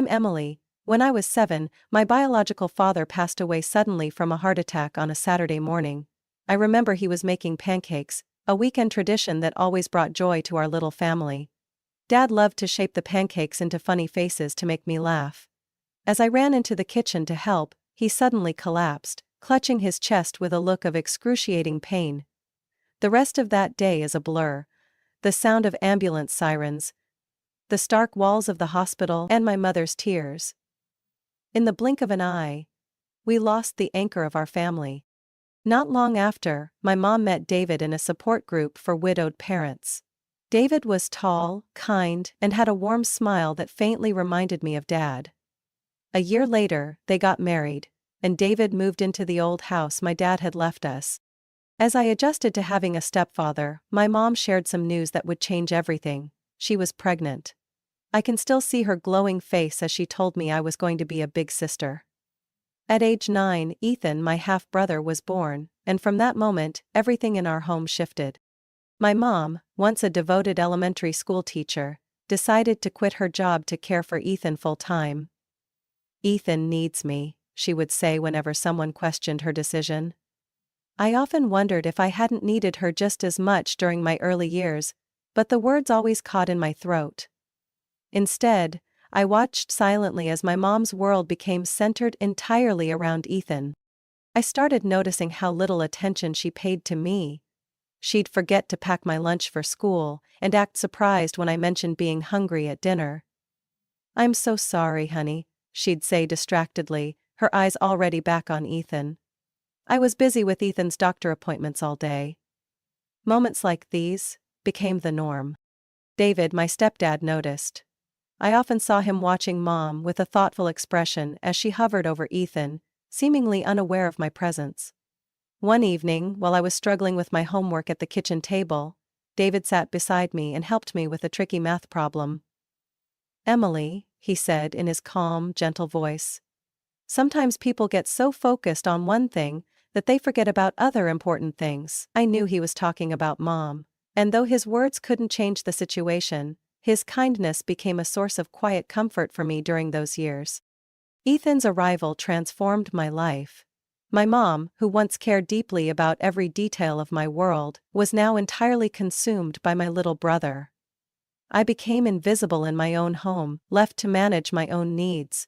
I'm Emily. When I was 7, my biological father passed away suddenly from a heart attack on a Saturday morning. I remember he was making pancakes, a weekend tradition that always brought joy to our little family. Dad loved to shape the pancakes into funny faces to make me laugh. As I ran into the kitchen to help, he suddenly collapsed, clutching his chest with a look of excruciating pain. The rest of that day is a blur. The sound of ambulance sirens, the stark walls of the hospital, and my mother's tears. In the blink of an eye, we lost the anchor of our family. Not long after, my mom met David in a support group for widowed parents. David was tall, kind, and had a warm smile that faintly reminded me of Dad. A year later, they got married, and David moved into the old house my dad had left us. As I adjusted to having a stepfather, my mom shared some news that would change everything. She was pregnant. I can still see her glowing face as she told me I was going to be a big sister. At age 9, Ethan, my half-brother, was born, and from that moment, everything in our home shifted. My mom, once a devoted elementary school teacher, decided to quit her job to care for Ethan full-time. "Ethan needs me," she would say whenever someone questioned her decision. I often wondered if I hadn't needed her just as much during my early years, but the words always caught in my throat. Instead, I watched silently as my mom's world became centered entirely around Ethan. I started noticing how little attention she paid to me. She'd forget to pack my lunch for school, and act surprised when I mentioned being hungry at dinner. "I'm so sorry, honey," she'd say distractedly, her eyes already back on Ethan. I was busy with Ethan's doctor appointments all day. Moments like these became the norm. David, my stepdad, noticed. I often saw him watching Mom with a thoughtful expression as she hovered over Ethan, seemingly unaware of my presence. One evening, while I was struggling with my homework at the kitchen table, David sat beside me and helped me with a tricky math problem. "Emily," he said in his calm, gentle voice, "sometimes people get so focused on one thing that they forget about other important things." I knew he was talking about Mom, and though his words couldn't change the situation, his kindness became a source of quiet comfort for me during those years. Ethan's arrival transformed my life. My mom, who once cared deeply about every detail of my world, was now entirely consumed by my little brother. I became invisible in my own home, left to manage my own needs.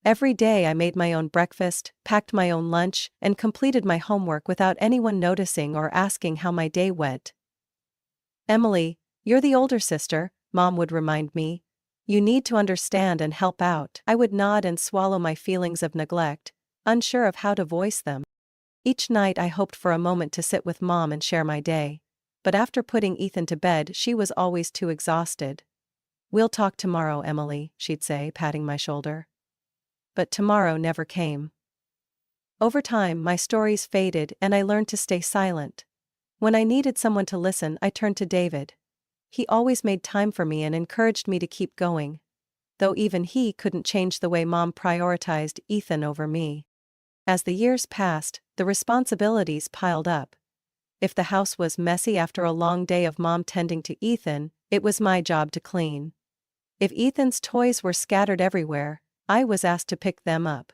Every day I made my own breakfast, packed my own lunch, and completed my homework without anyone noticing or asking how my day went. "Emily, you're the older sister," Mom would remind me. "You need to understand and help out." I would nod and swallow my feelings of neglect, unsure of how to voice them. Each night I hoped for a moment to sit with Mom and share my day. But after putting Ethan to bed, she was always too exhausted. "We'll talk tomorrow, Emily," she'd say, patting my shoulder. But tomorrow never came. Over time, my stories faded and I learned to stay silent. When I needed someone to listen, I turned to David. He always made time for me and encouraged me to keep going. Though even he couldn't change the way Mom prioritized Ethan over me. As the years passed, the responsibilities piled up. If the house was messy after a long day of Mom tending to Ethan, it was my job to clean. If Ethan's toys were scattered everywhere, I was asked to pick them up.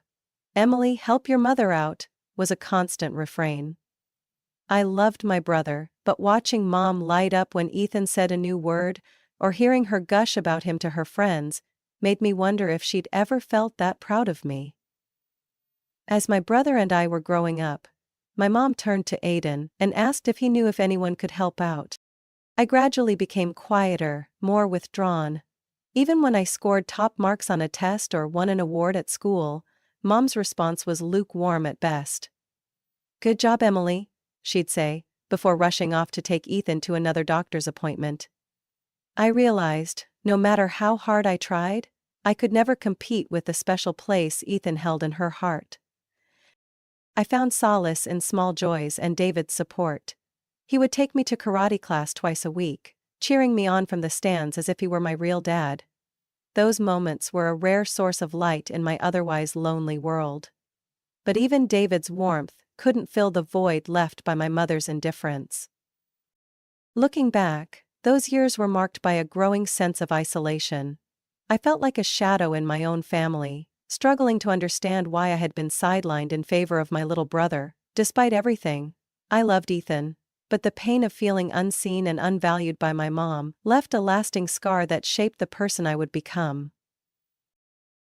"Emily, help your mother out," was a constant refrain. I loved my brother, but watching Mom light up when Ethan said a new word, or hearing her gush about him to her friends, made me wonder if she'd ever felt that proud of me. As my brother and I were growing up, my mom turned to Aiden and asked if he knew if anyone could help out. I gradually became quieter, more withdrawn. Even when I scored top marks on a test or won an award at school, Mom's response was lukewarm at best. "Good job, Emily," she'd say, before rushing off to take Ethan to another doctor's appointment. I realized, no matter how hard I tried, I could never compete with the special place Ethan held in her heart. I found solace in small joys and David's support. He would take me to karate class twice a week, cheering me on from the stands as if he were my real dad. Those moments were a rare source of light in my otherwise lonely world. But even David's warmth couldn't fill the void left by my mother's indifference. Looking back, those years were marked by a growing sense of isolation. I felt like a shadow in my own family, struggling to understand why I had been sidelined in favor of my little brother. Despite everything, I loved Ethan, but the pain of feeling unseen and unvalued by my mom left a lasting scar that shaped the person I would become.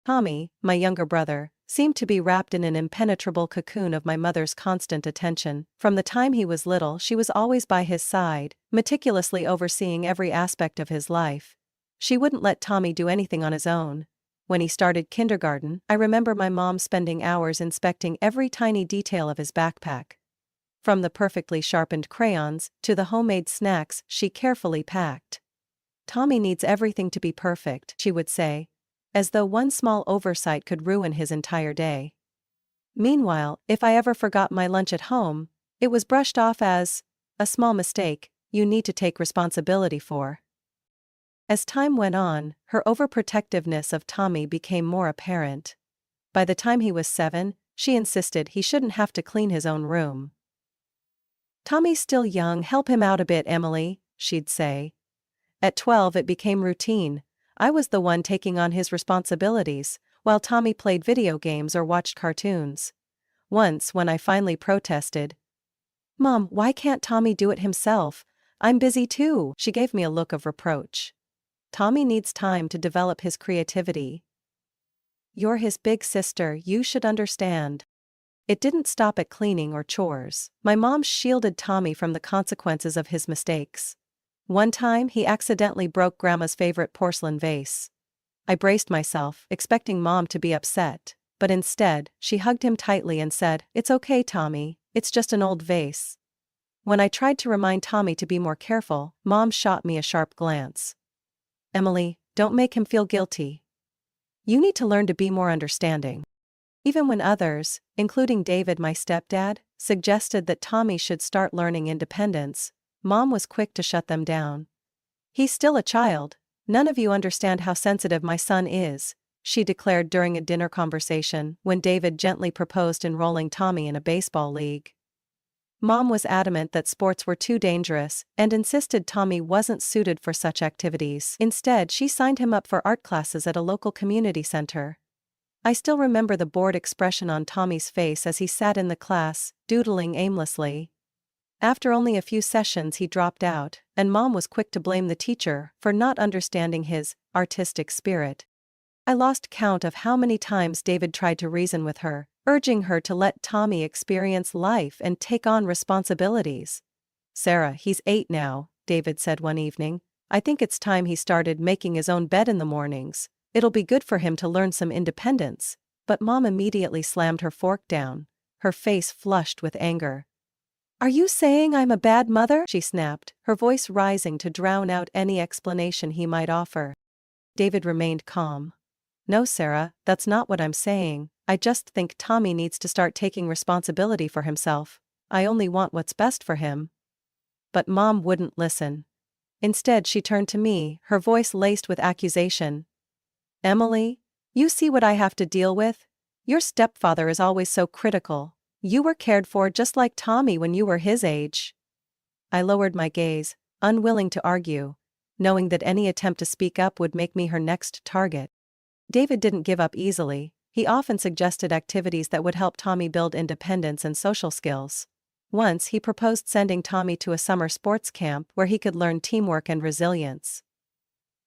Tommy, my younger brother, seemed to be wrapped in an impenetrable cocoon of my mother's constant attention. From the time he was little, she was always by his side, meticulously overseeing every aspect of his life. She wouldn't let Tommy do anything on his own. When he started kindergarten, I remember my mom spending hours inspecting every tiny detail of his backpack. From the perfectly sharpened crayons to the homemade snacks she carefully packed. "Tommy needs everything to be perfect," she would say, as though one small oversight could ruin his entire day. Meanwhile, if I ever forgot my lunch at home, it was brushed off as a small mistake you need to take responsibility for. As time went on, her overprotectiveness of Tommy became more apparent. By the time he was 7, she insisted he shouldn't have to clean his own room. "Tommy's still young, help him out a bit, Emily," she'd say. At 12 it became routine. I was the one taking on his responsibilities, while Tommy played video games or watched cartoons. Once, when I finally protested, "Mom, why can't Tommy do it himself? I'm busy too," she gave me a look of reproach. "Tommy needs time to develop his creativity. You're his big sister, you should understand." It didn't stop at cleaning or chores. My mom shielded Tommy from the consequences of his mistakes. One time, he accidentally broke Grandma's favorite porcelain vase. I braced myself, expecting Mom to be upset, but instead, she hugged him tightly and said, "It's okay, Tommy, it's just an old vase." When I tried to remind Tommy to be more careful, Mom shot me a sharp glance. "Emily, don't make him feel guilty. You need to learn to be more understanding." Even when others, including David, my stepdad, suggested that Tommy should start learning independence, Mom was quick to shut them down. "He's still a child. None of you understand how sensitive my son is," she declared during a dinner conversation when David gently proposed enrolling Tommy in a baseball league. Mom was adamant that sports were too dangerous and insisted Tommy wasn't suited for such activities. Instead, she signed him up for art classes at a local community center. I still remember the bored expression on Tommy's face as he sat in the class, doodling aimlessly. After only a few sessions he dropped out, and Mom was quick to blame the teacher for not understanding his artistic spirit. I lost count of how many times David tried to reason with her, urging her to let Tommy experience life and take on responsibilities. "Sarah, he's 8 now," David said one evening. "I think it's time he started making his own bed in the mornings. It'll be good for him to learn some independence." But Mom immediately slammed her fork down, her face flushed with anger. "Are you saying I'm a bad mother?" she snapped, her voice rising to drown out any explanation he might offer. David remained calm. "No, Sarah, that's not what I'm saying. I just think Tommy needs to start taking responsibility for himself. I only want what's best for him." But Mom wouldn't listen. Instead, she turned to me, her voice laced with accusation. "Emily, you see what I have to deal with? Your stepfather is always so critical. You were cared for just like Tommy when you were his age." I lowered my gaze, unwilling to argue, knowing that any attempt to speak up would make me her next target. David didn't give up easily. He often suggested activities that would help Tommy build independence and social skills. Once he proposed sending Tommy to a summer sports camp where he could learn teamwork and resilience.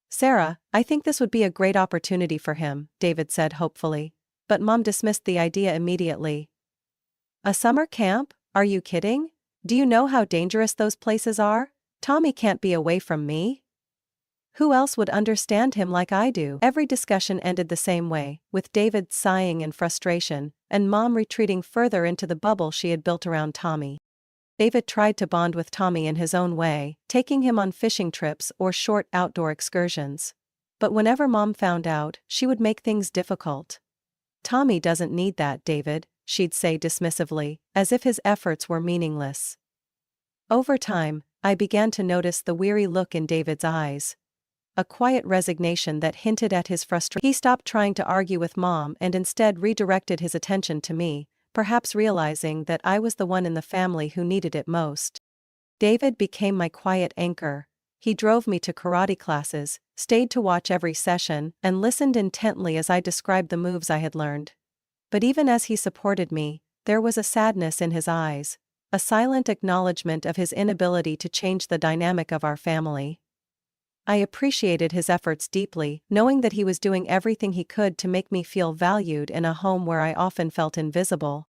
"Sarah, I think this would be a great opportunity for him," David said hopefully. But Mom dismissed the idea immediately. "A summer camp? Are you kidding? Do you know how dangerous those places are? Tommy can't be away from me. Who else would understand him like I do?" Every discussion ended the same way, with David sighing in frustration, and Mom retreating further into the bubble she had built around Tommy. David tried to bond with Tommy in his own way, taking him on fishing trips or short outdoor excursions. But whenever Mom found out, she would make things difficult. "Tommy doesn't need that, David," she'd say dismissively, as if his efforts were meaningless. Over time, I began to notice the weary look in David's eyes. A quiet resignation that hinted at his frustration. He stopped trying to argue with Mom and instead redirected his attention to me, perhaps realizing that I was the one in the family who needed it most. David became my quiet anchor, He drove me to karate classes, stayed to watch every session, and listened intently as I described the moves I had learned. But even as he supported me, there was a sadness in his eyes, a silent acknowledgement of his inability to change the dynamic of our family. I appreciated his efforts deeply, knowing that he was doing everything he could to make me feel valued in a home where I often felt invisible.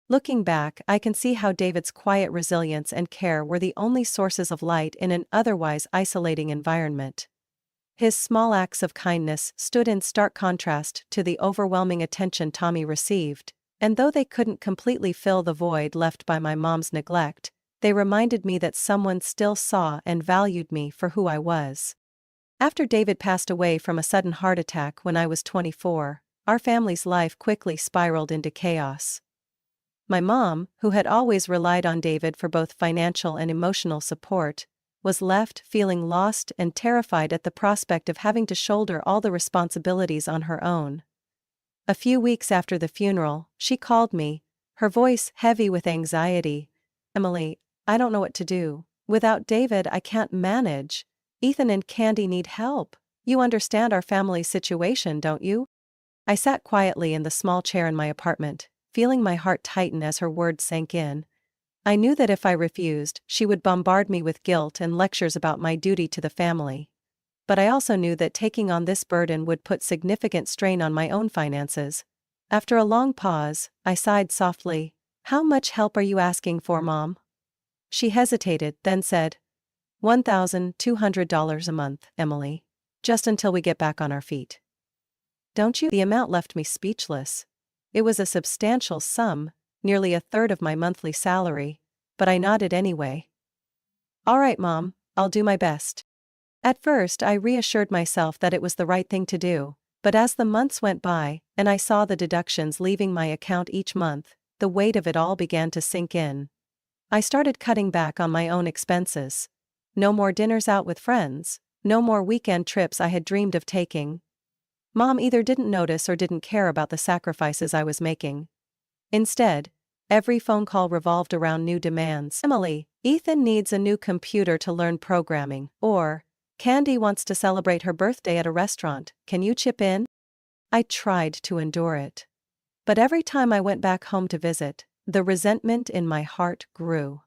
Looking back, I can see how David's quiet resilience and care were the only sources of light in an otherwise isolating environment. His small acts of kindness stood in stark contrast to the overwhelming attention Tommy received, and though they couldn't completely fill the void left by my mom's neglect, they reminded me that someone still saw and valued me for who I was. After David passed away from a sudden heart attack when I was 24, our family's life quickly spiraled into chaos. My mom, who had always relied on David for both financial and emotional support, was left feeling lost and terrified at the prospect of having to shoulder all the responsibilities on her own. A few weeks after the funeral, she called me, her voice heavy with anxiety. "Emily, I don't know what to do. Without David, I can't manage. Ethan and Candy need help. You understand our family's situation, don't you?" I sat quietly in the small chair in my apartment, feeling my heart tighten as her words sank in. I knew that if I refused, she would bombard me with guilt and lectures about my duty to the family. But I also knew that taking on this burden would put significant strain on my own finances. After a long pause, I sighed softly. "How much help are you asking for, Mom?" She hesitated, then said, $1,200 a month, Emily. Just until we get back on our feet. Don't you? The amount left me speechless. It was a substantial sum, nearly a third of my monthly salary, but I nodded anyway. "All right, Mom, I'll do my best." At first, I reassured myself that it was the right thing to do, but as the months went by, and I saw the deductions leaving my account each month, the weight of it all began to sink in. I started cutting back on my own expenses. No more dinners out with friends, no more weekend trips I had dreamed of taking. Mom either didn't notice or didn't care about the sacrifices I was making. Instead, every phone call revolved around new demands. "Emily, Ethan needs a new computer to learn programming," or "Candy wants to celebrate her birthday at a restaurant, can you chip in?" I tried to endure it. But every time I went back home to visit, the resentment in my heart grew.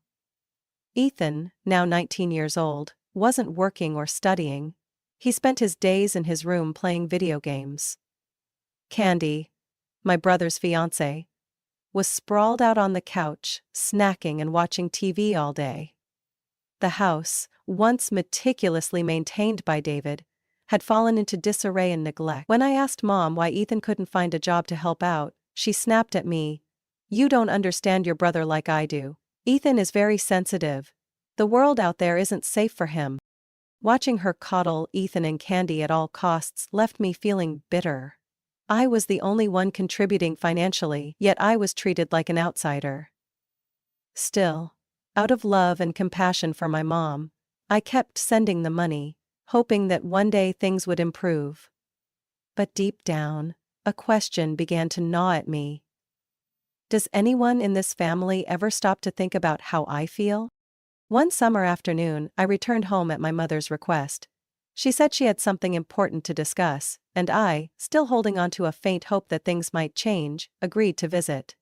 Ethan, now 19 years old, wasn't working or studying. He spent his days in his room playing video games. Candy, my brother's fiancée, was sprawled out on the couch, snacking and watching TV all day. The house, once meticulously maintained by David, had fallen into disarray and neglect. When I asked Mom why Ethan couldn't find a job to help out, she snapped at me, "You don't understand your brother like I do. Ethan is very sensitive. The world out there isn't safe for him." Watching her coddle Ethan and Candy at all costs left me feeling bitter. I was the only one contributing financially, yet I was treated like an outsider. Still, out of love and compassion for my mom, I kept sending the money, hoping that one day things would improve. But deep down, a question began to gnaw at me. Does anyone in this family ever stop to think about how I feel? One summer afternoon, I returned home at my mother's request. She said she had something important to discuss, and I, still holding on to a faint hope that things might change, agreed to visit.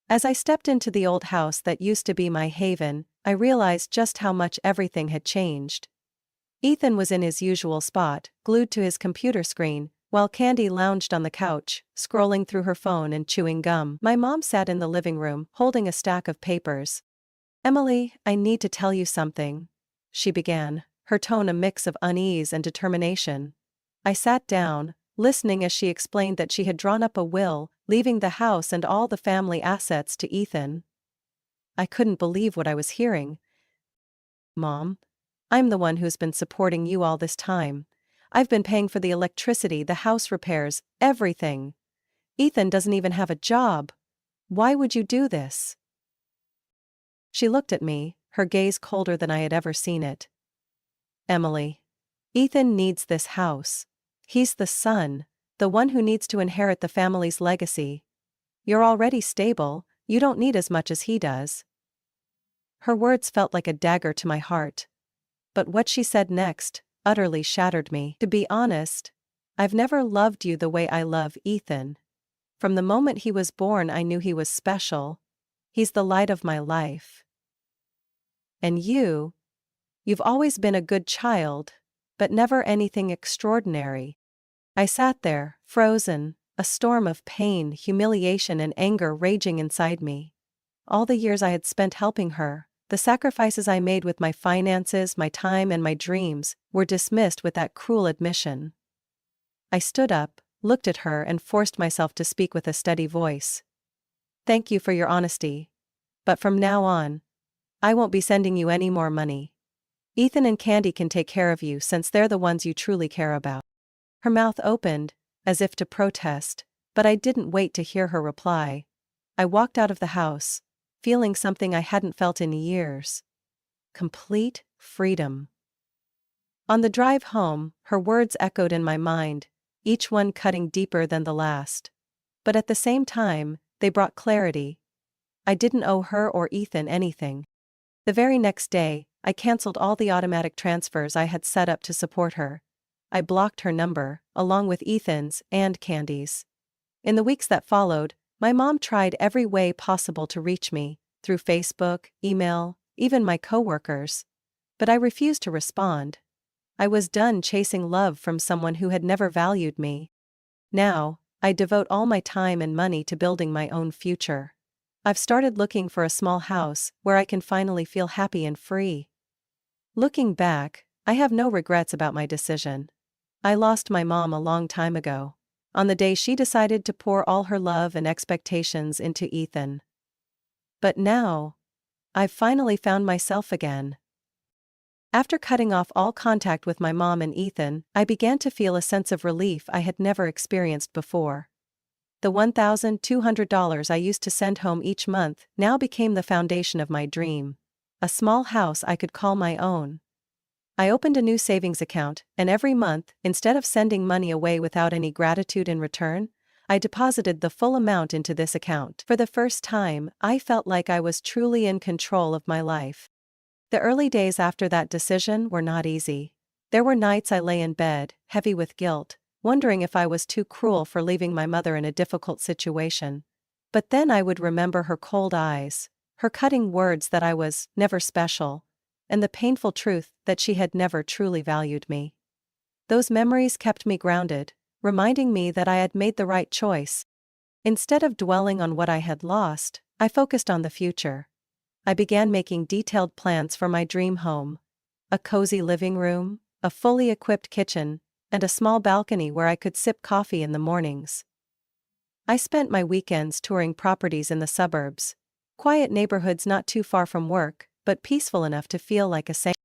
As I stepped into the old house that used to be my haven, I realized just how much everything had changed. Ethan was in his usual spot, glued to his computer screen, while Candy lounged on the couch, scrolling through her phone and chewing gum. My mom sat in the living room, holding a stack of papers. "Emily, I need to tell you something," she began, her tone a mix of unease and determination. I sat down, listening as she explained that she had drawn up a will, leaving the house and all the family assets to Ethan. I couldn't believe what I was hearing. "Mom, I'm the one who's been supporting you all this time. I've been paying for the electricity, the house repairs, everything. Ethan doesn't even have a job. Why would you do this?" She looked at me, her gaze colder than I had ever seen it. "Emily, Ethan needs this house. He's the son, the one who needs to inherit the family's legacy. You're already stable, you don't need as much as he does." Her words felt like a dagger to my heart. But what she said next utterly shattered me. To be honest, I've never loved you the way I love Ethan. From the moment he was born, I knew he was special. He's the light of my life. And you've always been a good child, but never anything extraordinary. I sat there, frozen, a storm of pain, humiliation, and anger raging inside me. All the years I had spent helping her, the sacrifices I made with my finances, my time, and my dreams, were dismissed with that cruel admission. I stood up, looked at her, and forced myself to speak with a steady voice. Thank you for your honesty. But from now on, I won't be sending you any more money. Ethan and Candy can take care of you since they're the ones you truly care about. Her mouth opened, as if to protest, but I didn't wait to hear her reply. I walked out of the house, feeling something I hadn't felt in years. Complete freedom. On the drive home, her words echoed in my mind, each one cutting deeper than the last. But at the same time, they brought clarity. I didn't owe her or Ethan anything. The very next day, I canceled all the automatic transfers I had set up to support her. I blocked her number, along with Ethan's and Candy's. In the weeks that followed, my mom tried every way possible to reach me, through Facebook, email, even my coworkers. But I refused to respond. I was done chasing love from someone who had never valued me. Now, I devote all my time and money to building my own future. I've started looking for a small house where I can finally feel happy and free. Looking back, I have no regrets about my decision. I lost my mom a long time ago, on the day she decided to pour all her love and expectations into Ethan. But now, I've finally found myself again. After cutting off all contact with my mom and Ethan, I began to feel a sense of relief I had never experienced before. The $1,200 I used to send home each month now became the foundation of my dream. A small house I could call my own. I opened a new savings account, and every month, instead of sending money away without any gratitude in return, I deposited the full amount into this account. For the first time, I felt like I was truly in control of my life. The early days after that decision were not easy. There were nights I lay in bed, heavy with guilt, wondering if I was too cruel for leaving my mother in a difficult situation. But then I would remember her cold eyes, her cutting words that I was never special, and the painful truth that she had never truly valued me. Those memories kept me grounded, reminding me that I had made the right choice. Instead of dwelling on what I had lost, I focused on the future. I began making detailed plans for my dream home. A cozy living room, a fully equipped kitchen, and a small balcony where I could sip coffee in the mornings. I spent my weekends touring properties in the suburbs, quiet neighborhoods not too far from work, but peaceful enough to feel like a saint.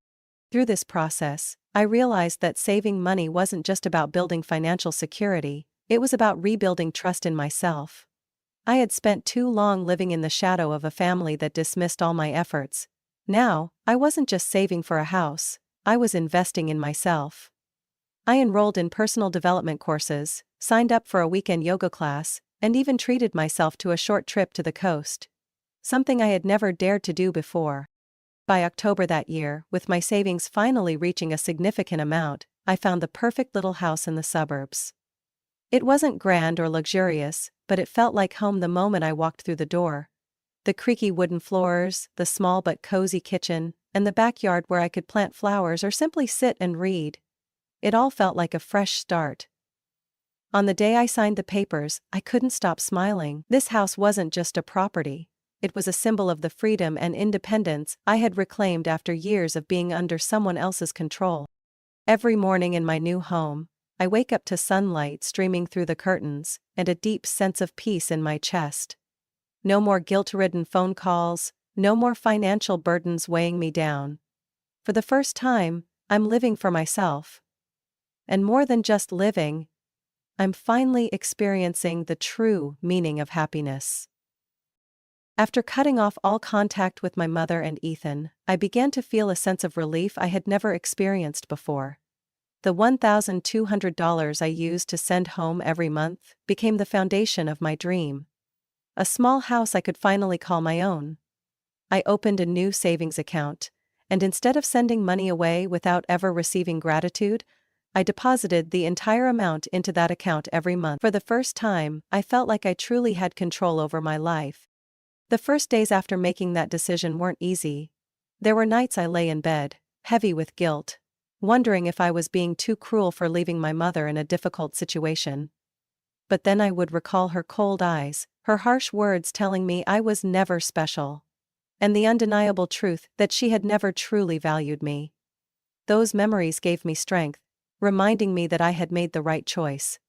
Through this process, I realized that saving money wasn't just about building financial security, it was about rebuilding trust in myself. I had spent too long living in the shadow of a family that dismissed all my efforts. Now, I wasn't just saving for a house, I was investing in myself. I enrolled in personal development courses, signed up for a weekend yoga class, and even treated myself to a short trip to the coast. Something I had never dared to do before. By October that year, with my savings finally reaching a significant amount, I found the perfect little house in the suburbs. It wasn't grand or luxurious, but it felt like home the moment I walked through the door. The creaky wooden floors, the small but cozy kitchen, and the backyard where I could plant flowers or simply sit and read. It all felt like a fresh start. On the day I signed the papers, I couldn't stop smiling. This house wasn't just a property. It was a symbol of the freedom and independence I had reclaimed after years of being under someone else's control. Every morning in my new home, I wake up to sunlight streaming through the curtains, and a deep sense of peace in my chest. No more guilt-ridden phone calls, no more financial burdens weighing me down. For the first time, I'm living for myself. And more than just living, I'm finally experiencing the true meaning of happiness. After cutting off all contact with my mother and Ethan, I began to feel a sense of relief I had never experienced before. The $1,200 I used to send home every month became the foundation of my dream. A small house I could finally call my own. I opened a new savings account, and instead of sending money away without ever receiving gratitude, I deposited the entire amount into that account every month. For the first time, I felt like I truly had control over my life. The first days after making that decision weren't easy. There were nights I lay in bed, heavy with guilt, wondering if I was being too cruel for leaving my mother in a difficult situation. But then I would recall her cold eyes, her harsh words telling me I was never special, and the undeniable truth that she had never truly valued me. Those memories gave me strength, reminding me that I had made the right choice.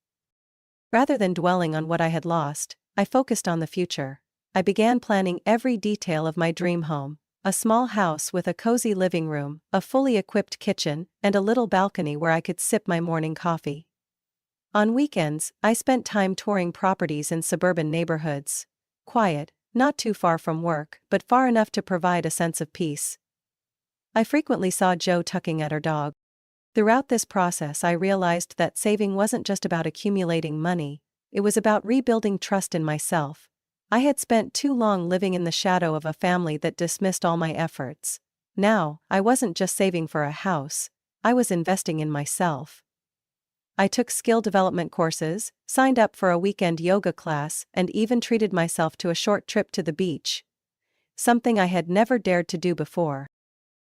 Rather than dwelling on what I had lost, I focused on the future. I began planning every detail of my dream home, a small house with a cozy living room, a fully equipped kitchen, and a little balcony where I could sip my morning coffee. On weekends, I spent time touring properties in suburban neighborhoods. Quiet, not too far from work, but far enough to provide a sense of peace. I frequently saw Jo tucking at her dog. Throughout this process, I realized that saving wasn't just about accumulating money, it was about rebuilding trust in myself. I had spent too long living in the shadow of a family that dismissed all my efforts. Now, I wasn't just saving for a house, I was investing in myself. I took skill development courses, signed up for a weekend yoga class, and even treated myself to a short trip to the beach. Something I had never dared to do before.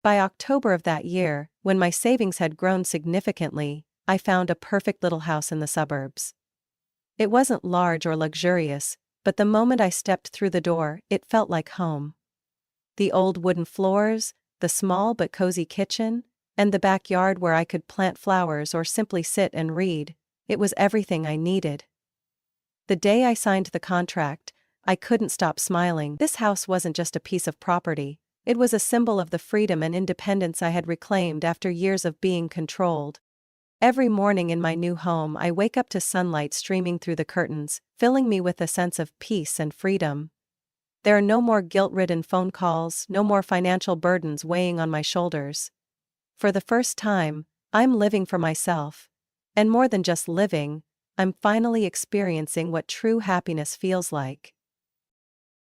By October of that year, when my savings had grown significantly, I found a perfect little house in the suburbs. It wasn't large or luxurious, but the moment I stepped through the door, it felt like home. The old wooden floors, the small but cozy kitchen, and the backyard where I could plant flowers or simply sit and read, it was everything I needed. The day I signed the contract, I couldn't stop smiling. This house wasn't just a piece of property, it was a symbol of the freedom and independence I had reclaimed after years of being controlled. Every morning in my new home, I wake up to sunlight streaming through the curtains, filling me with a sense of peace and freedom. There are no more guilt-ridden phone calls, no more financial burdens weighing on my shoulders. For the first time, I'm living for myself. And more than just living, I'm finally experiencing what true happiness feels like.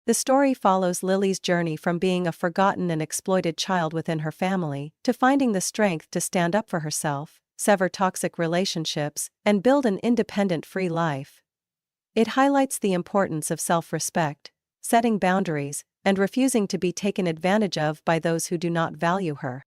The story follows Lily's journey from being a forgotten and exploited child within her family to finding the strength to stand up for herself, sever toxic relationships, and build an independent, free life. It highlights the importance of self-respect, setting boundaries, and refusing to be taken advantage of by those who do not value her.